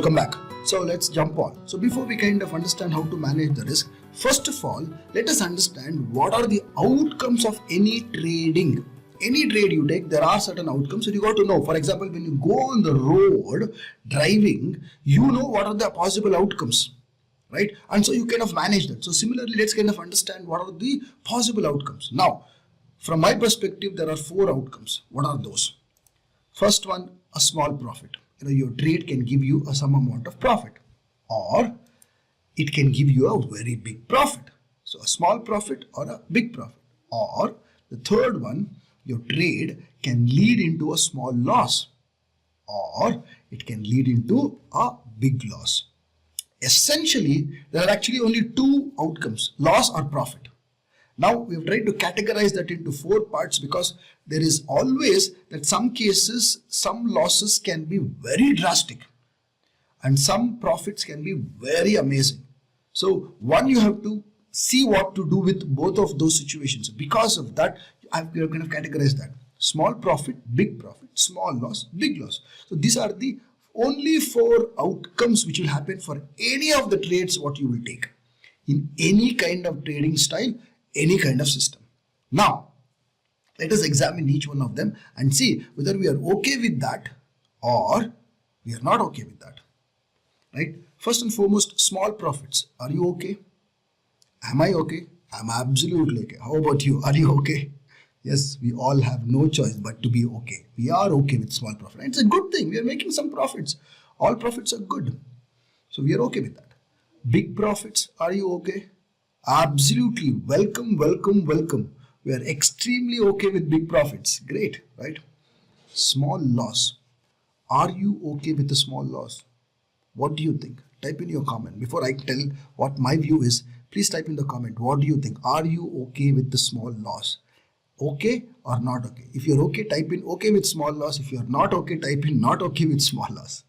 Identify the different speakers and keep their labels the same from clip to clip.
Speaker 1: Welcome back. So let's jump on. So before we kind of understand how to manage the risk, first of all, let us understand what are the outcomes of any trading. Any trade you take, there are certain outcomes that you got to know. For example, when you go on the road driving, you know what are the possible outcomes, right? And so you kind of manage that. So similarly, let's kind of understand what are the possible outcomes. Now, from my perspective, there are 4 outcomes. What are those? First one, a small profit. Your trade can give you some amount of profit, or it can give you a very big profit. So a small profit or a big profit. Or the third one, your trade can lead into a small loss, or it can lead into a big loss. Essentially, there are actually only 2 outcomes, loss or profit. Now we have tried to categorize that into 4 parts because there is always that some cases, some losses can be very drastic and some profits can be very amazing. So one, you have to see what to do with both of those situations. Because of that, we have kind of categorized that. Small profit, small loss, big loss. So these are the only 4 outcomes which will happen for any of the trades what you will take in any kind of trading style, any kind of system. Now, let us examine each one of them and see whether we are okay with that or we are not okay with that, right? First and foremost, small profits. Are you okay? Am I okay? I'm absolutely okay. How about you? Are you okay? Yes, we all have no choice but to be okay. We are okay with small profit. And it's a good thing. We are making some profits. All profits are good. So we are okay with that. Big profits. Are you okay? Absolutely. Welcome, welcome, welcome. We are extremely okay with big profits. Great, right? Small loss. Are you okay with the small loss? What do you think? Type in your comment. Before I tell what my view is, please type in the comment. What do you think? Are you okay with the small loss? Okay or not okay? If you're okay, type in okay with small loss. If you're not okay, type in not okay with small loss.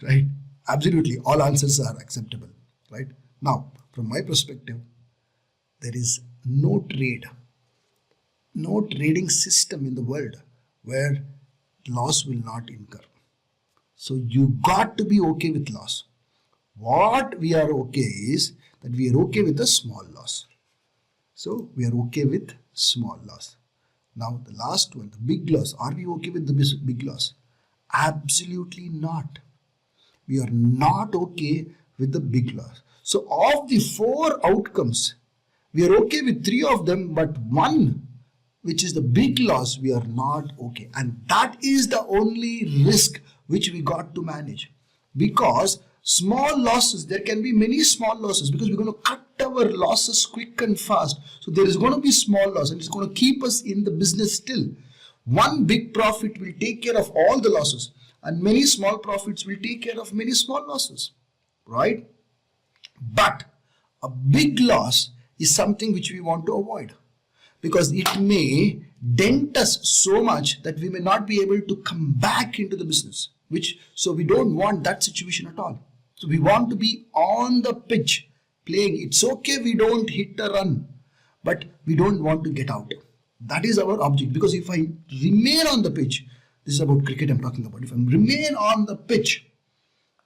Speaker 1: Right? Absolutely. All answers are acceptable. Right? Now, from my perspective, there is no trading system in the world where loss will not incur. So you got to be okay with loss. What we are okay is that we are okay with a small loss. So we are okay with small loss. Now the last one, the big loss. Are we okay with the big loss? Absolutely not. We are not okay with the big loss. So of the 4 outcomes, we are okay with 3 of them, but one, which is the big loss, we are not okay. And that is the only risk which we got to manage. Because small losses, there can be many small losses because we're going to cut our losses quick and fast. So there is going to be small loss and it's going to keep us in the business still. One big profit will take care of all the losses and many small profits will take care of many small losses, right? But a big loss is something which we want to avoid because it may dent us so much that we may not be able to come back into the business, so we don't want that situation at all. So we want to be on the pitch playing. It's okay we don't hit a run, but we don't want to get out. That is our object, because if I remain on the pitch, this is about cricket I'm talking about. If I remain on the pitch,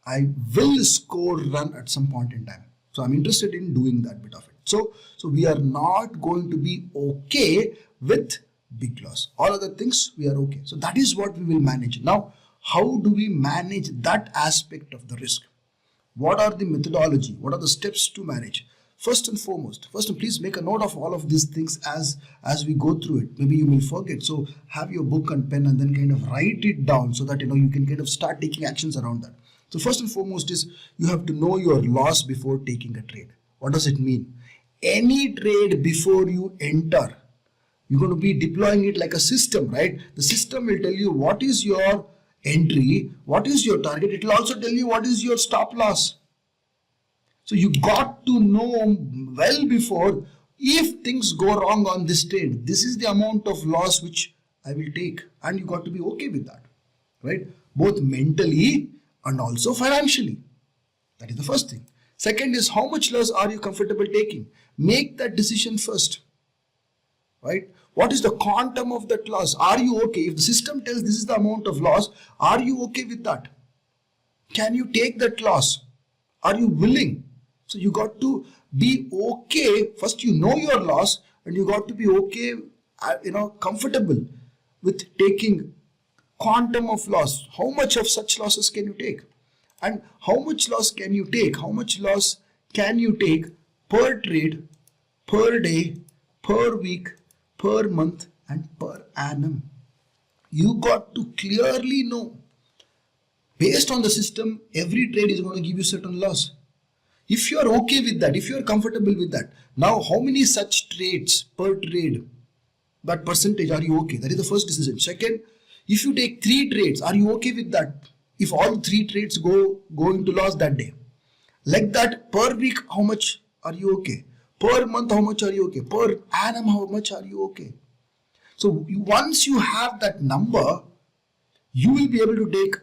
Speaker 1: I will score run at some point in time. So I'm interested in doing that bit of it. So we are not going to be okay with big loss. All other things we are okay. So that is what we will manage. Now, how do we manage that aspect of the risk? What are the methodology? What are the steps to manage? First and foremost, please make a note of all of these things as we go through it. Maybe you will forget. So have your book and pen and then kind of write it down so that you can kind of start taking actions around that. So first and foremost is you have to know your loss before taking a trade. What does it mean? Any trade before you enter, you're going to be deploying it like a system, right? The system will tell you what is your entry, what is your target. It will also tell you what is your stop loss. So you got to know well before, if things go wrong on this trade, this is the amount of loss which I will take, and you got to be okay with that, right? Both mentally and also financially. That is the first thing. Second is, how much loss are you comfortable taking? Make that decision first, right? What is the quantum of that loss? Are you okay? If the system tells this is the amount of loss, are you okay with that? Can you take that loss? Are you willing? So you got to be okay. First, you know your loss, and you got to be okay, comfortable with taking quantum of loss. How much of such losses can you take? And how much loss can you take? How much loss can you take per trade, per day, per week, per month, and per annum? You got to clearly know. Based on the system, every trade is going to give you certain loss. If you are okay with that, if you are comfortable with that, now how many such trades per trade, that percentage, are you okay? That is the first decision. Second, if you take 3 trades, are you okay with that? If all 3 trades go into loss that day, like that, per week, how much are you okay? Per month, how much are you okay? Per annum, how much are you okay? So once you have that number, you will be able to take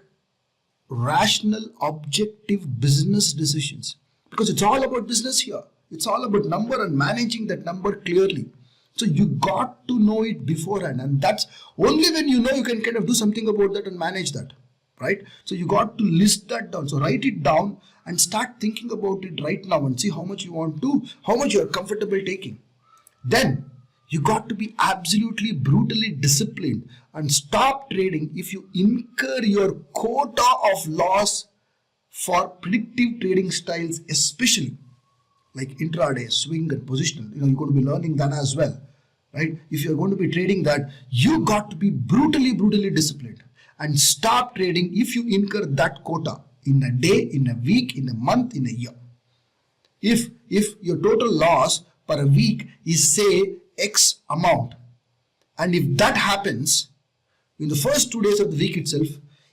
Speaker 1: rational, objective business decisions, because it's all about business here. It's all about number and managing that number clearly. So you got to know it beforehand, and that's only when you know you can kind of do something about that and manage that, right? So you got to list that down. So write it down and start thinking about it right now and see how much you want to, how much you are comfortable taking. Then you got to be absolutely brutally disciplined and stop trading if you incur your quota of loss for predictive trading styles, especially like intraday, swing, and positional. You're going to be learning that as well, right? If you're going to be trading that, you got to be brutally disciplined and stop trading if you incur that quota in a day, in a week, in a month, in a year. If your total loss per week is say X amount, and if that happens in the first 2 days of the week itself,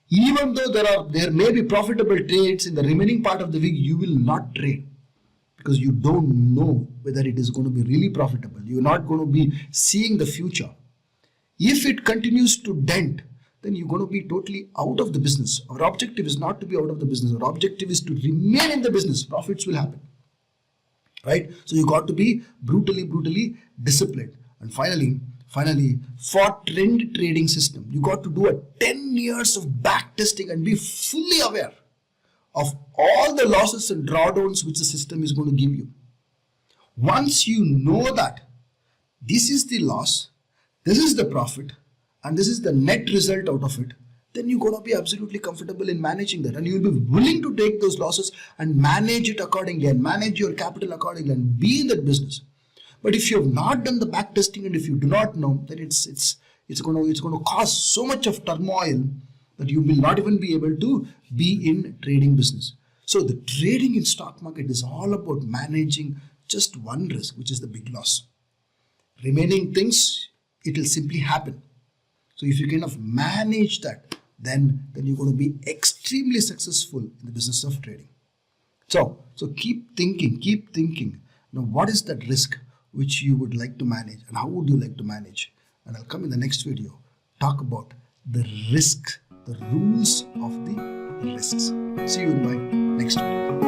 Speaker 1: even though there may be profitable trades in the remaining part of the week, you will not trade, because you don't know whether it is going to be really profitable. You're not going to be seeing the future. If it continues to dent, then you're going to be totally out of the business. Our objective is not to be out of the business. Our objective is to remain in the business. Profits will happen, right? So you got to be brutally disciplined. And finally, for trend trading system, you got to do a 10 years of back testing and be fully aware of all the losses and drawdowns which the system is going to give you. Once you know that this is the loss, this is the profit, and this is the net result out of it, then you're going to be absolutely comfortable in managing that, and you'll be willing to take those losses and manage it accordingly and manage your capital accordingly and be in that business. But if you have not done the back testing and if you do not know, then it's going to cause so much of turmoil that you will not even be able to be in trading business. So the trading in stock market is all about managing just one risk, which is the big loss. Remaining things, it will simply happen. So if you kind of manage that, then you're going to be extremely successful in the business of trading. So keep thinking, what is that risk which you would like to manage, and how would you like to manage? And I'll come in the next video, talk about the risk, the rules of the risks. See you in my next video.